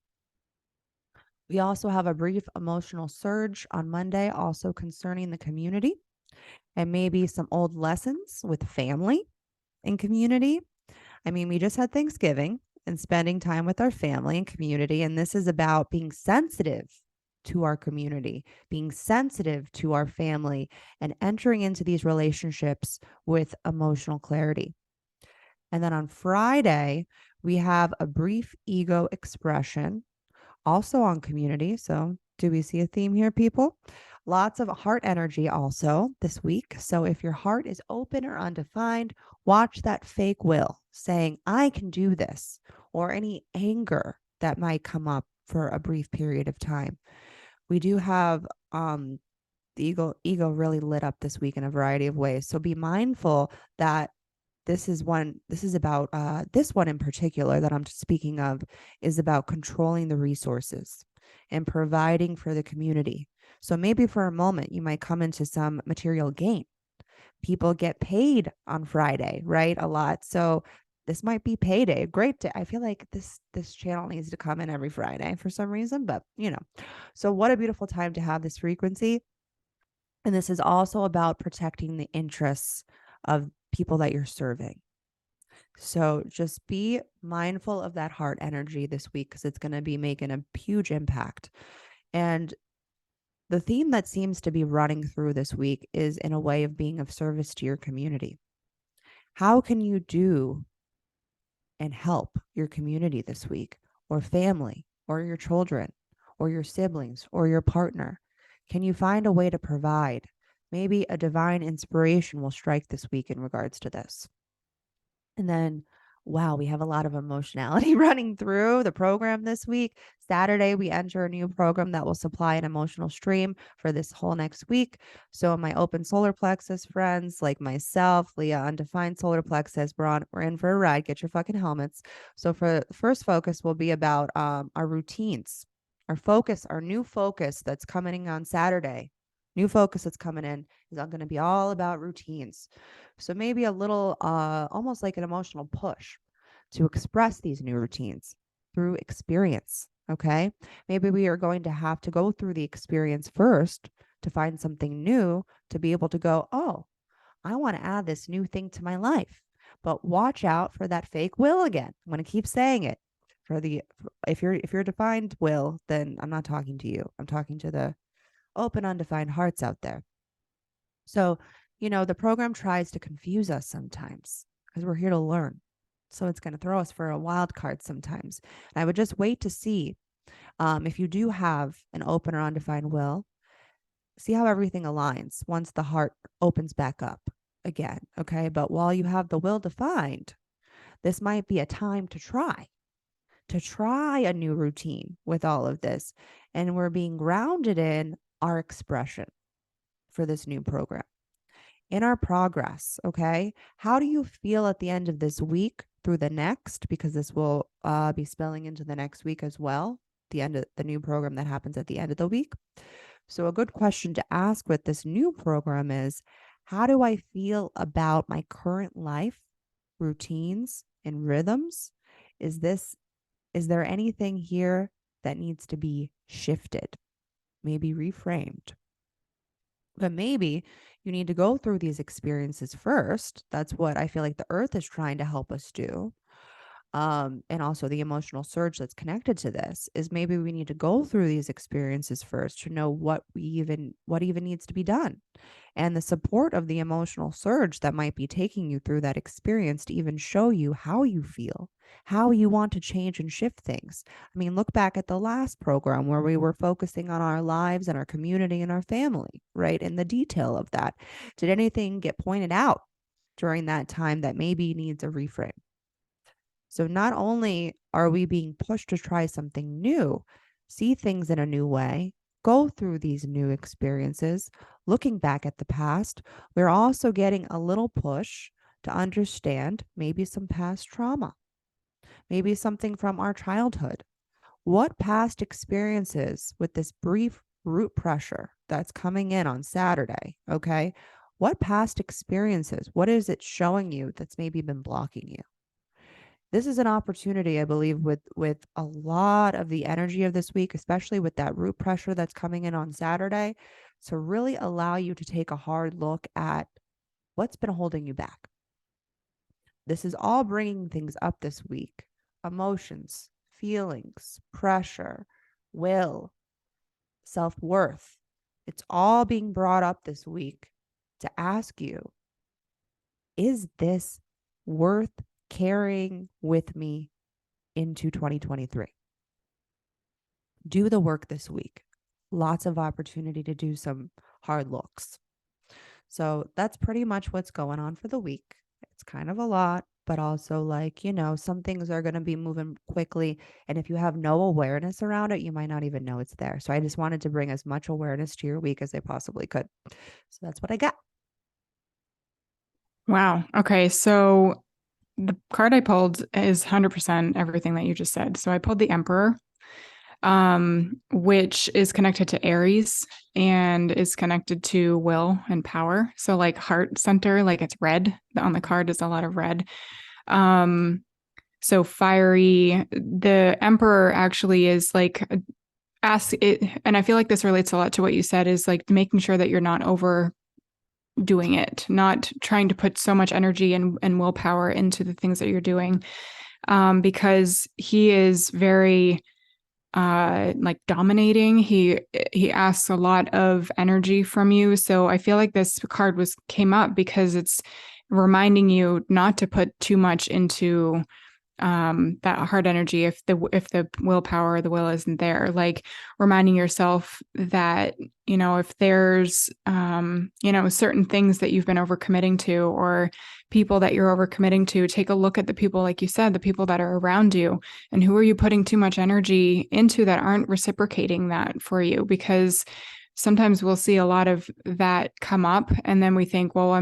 We also have a brief emotional surge on Monday, also concerning the community and maybe some old lessons with family and community. I mean, we just had Thanksgiving and spending time with our family and community, and this is about being sensitive to our community, being sensitive to our family, and entering into these relationships with emotional clarity. And then on Friday, we have a brief ego expression, also on community. So, do we see a theme here, people? Lots of heart energy also this week. So, if your heart is open or undefined, watch that fake will saying, I can do this, or any anger that might come up for a brief period of time. We do have the ego really lit up this week in a variety of ways. So be mindful that this is about this one in particular that I'm speaking of is about controlling the resources and providing for the community. So maybe for a moment you might come into some material gain. People get paid on Friday, right? A lot. So this might be payday. Great day. I feel like this channel needs to come in every Friday for some reason, but So what a beautiful time to have this frequency. And this is also about protecting the interests of people that you're serving. So just be mindful of that heart energy this week because it's going to be making a huge impact. And the theme that seems to be running through this week is in a way of being of service to your community. How can you do and help your community this week, or family, or your children, or your siblings, or your partner? Can you find a way to provide? Maybe a divine inspiration will strike this week in regards to this. And then, wow, we have a lot of emotionality running through the program this week. Saturday, we enter a new program that will supply an emotional stream for this whole next week. So my open solar plexus friends like myself, Leah, undefined solar plexus, we're in for a ride. Get your fucking helmets. So for the first focus will be about our routines, our new focus that's coming on Saturday. New focus that's coming in is going to be all about routines. So maybe a little, almost like an emotional push to express these new routines through experience. Okay. Maybe we are going to have to go through the experience first to find something new to be able to go, oh, I want to add this new thing to my life. But watch out for that fake will again. I'm going to keep saying it. If you're defined will, then I'm not talking to you. I'm talking to the open, undefined hearts out there. So, the program tries to confuse us sometimes because we're here to learn. So it's going to throw us for a wild card sometimes. And I would just wait to see if you do have an open or undefined will, see how everything aligns once the heart opens back up again. Okay. But while you have the will defined, this might be a time to try a new routine with all of this. And we're being grounded in our expression for this new program, in our progress. Okay. How do you feel at the end of this week through the next? Because this will be spilling into the next week as well, the end of the new program that happens at the end of the week. So a good question to ask with this new program is, how do I feel about my current life, routines, and rhythms? Is there anything here that needs to be shifted, maybe reframed? But maybe you need to go through these experiences first. That's what I feel like the earth is trying to help us do. And also the emotional surge that's connected to this is maybe we need to go through these experiences first to know what even needs to be done, and the support of the emotional surge that might be taking you through that experience to even show you how you feel, how you want to change and shift things. I mean, look back at the last program where we were focusing on our lives and our community and our family, right? In the detail of that. Did anything get pointed out during that time that maybe needs a reframe? So not only are we being pushed to try something new, see things in a new way, go through these new experiences, looking back at the past, we're also getting a little push to understand maybe some past trauma, maybe something from our childhood. What past experiences with this brief root pressure that's coming in on Saturday, okay? What past experiences, what is it showing you that's maybe been blocking you? This is an opportunity, I believe, with a lot of the energy of this week, especially with that root pressure that's coming in on Saturday, to really allow you to take a hard look at what's been holding you back. This is all bringing things up this week: emotions, feelings, pressure, will, self-worth. It's all being brought up this week to ask you, is this worth carrying with me into 2023? Do the work this week. Lots of opportunity to do some hard looks. So that's pretty much what's going on for the week. It's kind of a lot, but also like, some things are going to be moving quickly. And if you have no awareness around it, you might not even know it's there. So I just wanted to bring as much awareness to your week as I possibly could. So that's what I got. Wow. Okay. So the card I pulled is 100% everything that you just said. So I pulled the Emperor, which is connected to Aries and is connected to will and power. So like heart center, like it's red on the card is a lot of red. So fiery. The Emperor actually is like ask it, and I feel like this relates a lot to what you said, is like making sure that you're not overdoing it, not trying to put so much energy and willpower into the things that you're doing, because he is very like dominating. He asks a lot of energy from you. So I feel like this card came up because it's reminding you not to put too much into that hard energy if the willpower or the will isn't there, like reminding yourself that if there's certain things that you've been overcommitting to, or people that you're overcommitting to, take a look at the people, like you said, the people that are around you, and who are you putting too much energy into that aren't reciprocating that for you. Because sometimes we'll see a lot of that come up, and then we think, well,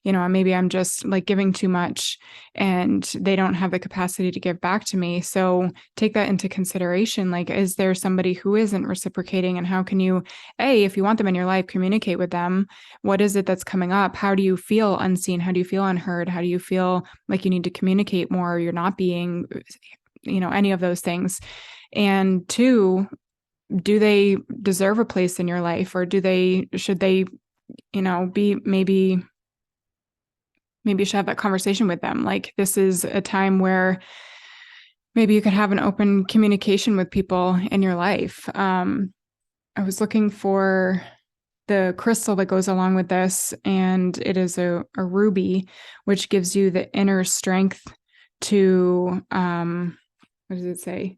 maybe I'm just like giving too much and they don't have the capacity to give back to me. So take that into consideration. Like, is there somebody who isn't reciprocating, and how can you, if you want them in your life, communicate with them? What is it that's coming up? How do you feel unseen? How do you feel unheard? How do you feel like you need to communicate more? You're not being, any of those things. And two, do they deserve a place in your life, or should they, be, maybe you should have that conversation with them. Like, this is a time where maybe you could have an open communication with people in your life. I was looking for the crystal that goes along with this, and it is a ruby, which gives you the inner strength to, what does it say?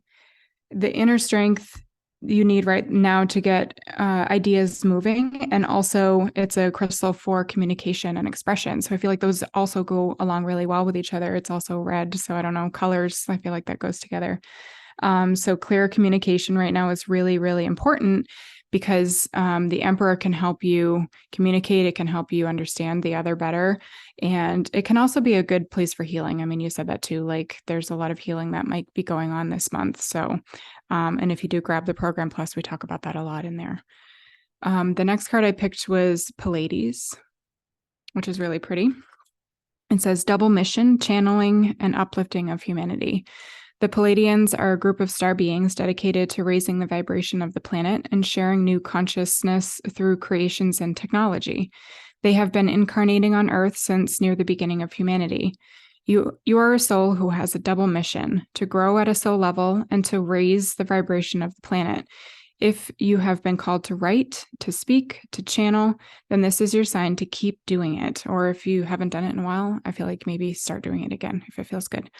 The inner strength you need right now to get ideas moving. And also it's a crystal for communication and expression. So I feel like those also go along really well with each other. It's also red. So I don't know, colors, I feel like that goes together. So clear communication right now is really, really important, because the Emperor can help you communicate. It can help you understand the other better. And it can also be a good place for healing. I mean, you said that too, like there's a lot of healing that might be going on this month. So, and if you do grab the Program Plus, we talk about that a lot in there. The next card I picked was Pleiades, which is really pretty. It says double mission, channeling and uplifting of humanity. The Pleiadians are a group of star beings dedicated to raising the vibration of the planet and sharing new consciousness through creations and technology. They have been incarnating on Earth since near the beginning of humanity. You are a soul who has a double mission: to grow at a soul level and to raise the vibration of the planet. If you have been called to write, to speak, to channel, then this is your sign to keep doing it. Or if you haven't done it in a while, I feel like maybe start doing it again if it feels good.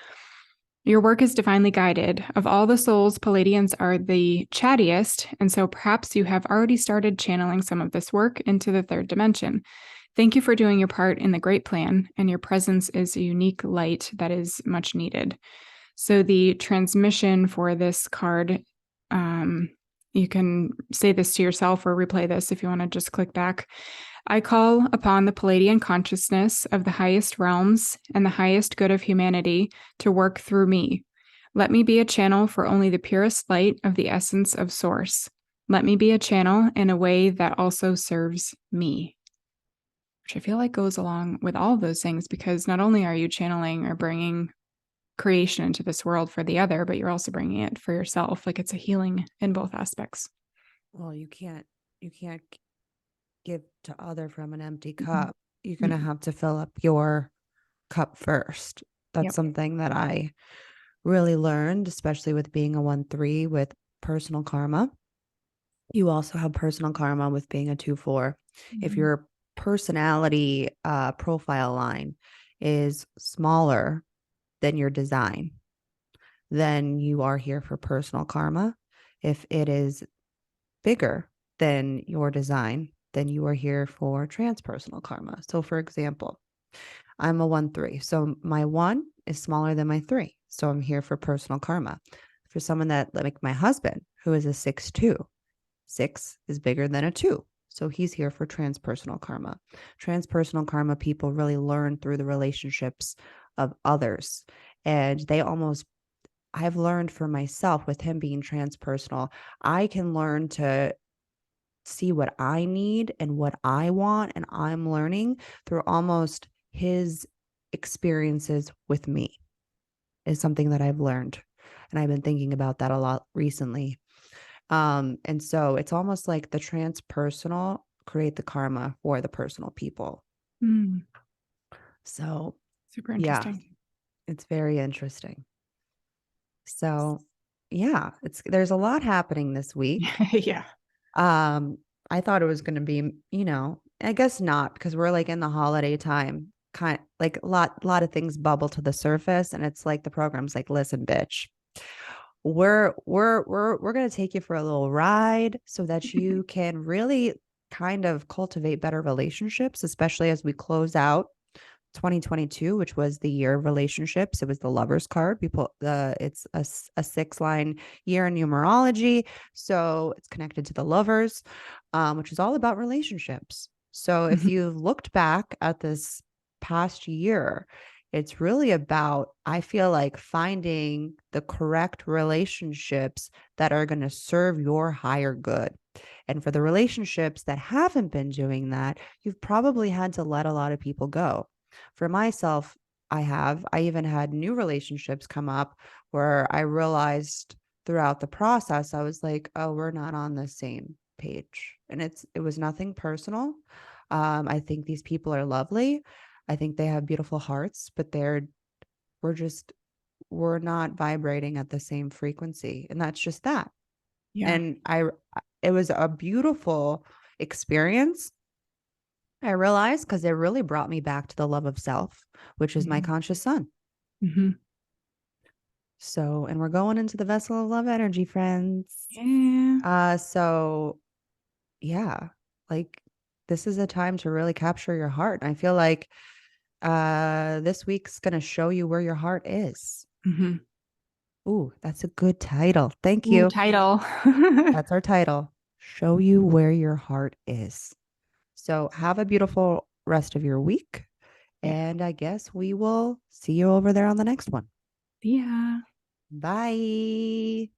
Your work is divinely guided. Of all the souls, Pleiadians are the chattiest, and so perhaps you have already started channeling some of this work into the third dimension. Thank you for doing your part in the great plan, and your presence is a unique light that is much needed. So the transmission for this card, you can say this to yourself or replay this if you want to just click back. I call upon the Pleiadian consciousness of the highest realms and the highest good of humanity to work through me. Let me be a channel for only the purest light of the essence of Source. Let me be a channel in a way that also serves me. Which I feel like goes along with all of those things, because not only are you channeling or bringing creation into this world for the other, but you're also bringing it for yourself. Like, it's a healing in both aspects. Well, you can't give to other from an empty cup. You're going to have to fill up your cup first. That's something that I really learned, especially with being a 1-3 with personal karma. You also have personal karma with being a 2-4. If your personality profile line is smaller than your design, then you are here for personal karma. If it is bigger than your design, then you are here for transpersonal karma. So, for example, I'm a 1-3. So, my 1 is smaller than my 3. So, I'm here for personal karma. For someone that, like my husband, who is a 6-2, 6 is bigger than a 2. So he's here for transpersonal karma. Transpersonal karma people really learn through the relationships of others. And I've learned for myself with him being transpersonal, I can learn to see what I need and what I want. And I'm learning through almost his experiences with me is something that I've learned. And I've been thinking about that a lot recently. And so it's almost like the transpersonal create the karma for the personal people. So super interesting. It's very interesting. So there's a lot happening this week. Yeah. I thought it was going to be, I guess not, because we're like in the holiday time, kind of like a lot of things bubble to the surface, and it's like the program's like, listen, bitch, we're going to take you for a little ride so that you can really kind of cultivate better relationships, especially as we close out 2022, which was the year of relationships. It was the Lovers card. It's a 6-line year in numerology, so it's connected to the Lovers, which is all about relationships. So if you've looked back at this past year, it's really about, I feel like, finding the correct relationships that are going to serve your higher good. And for the relationships that haven't been doing that, you've probably had to let a lot of people go. For myself, I even had new relationships come up where I realized throughout the process, I was like, oh, we're not on the same page. And it was nothing personal. I think these people are lovely. I think they have beautiful hearts, but we're not vibrating at the same frequency. And that's just that. Yeah. And it was a beautiful experience, I realized, because it really brought me back to the love of self, which is my conscious sun. So, and we're going into the vessel of love energy, friends. Yeah. Like this is a time to really capture your heart. And I feel like this week's going to show you where your heart is. Ooh, that's a good title. Thank you. Title. That's our title. Show you where your heart is. So have a beautiful rest of your week. And I guess we will see you over there on the next one. Yeah. Bye.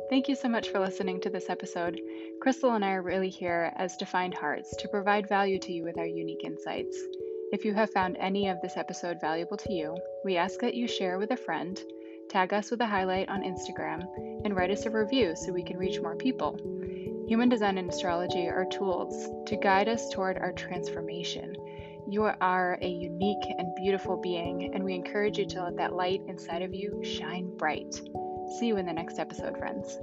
Thank you so much for listening to this episode. Krystle and I are really here as defined hearts to provide value to you with our unique insights. If you have found any of this episode valuable to you, we ask that you share with a friend, tag us with a highlight on Instagram, and write us a review so we can reach more people. Human design and astrology are tools to guide us toward our transformation. You are a unique and beautiful being, and we encourage you to let that light inside of you shine bright. See you in the next episode, friends.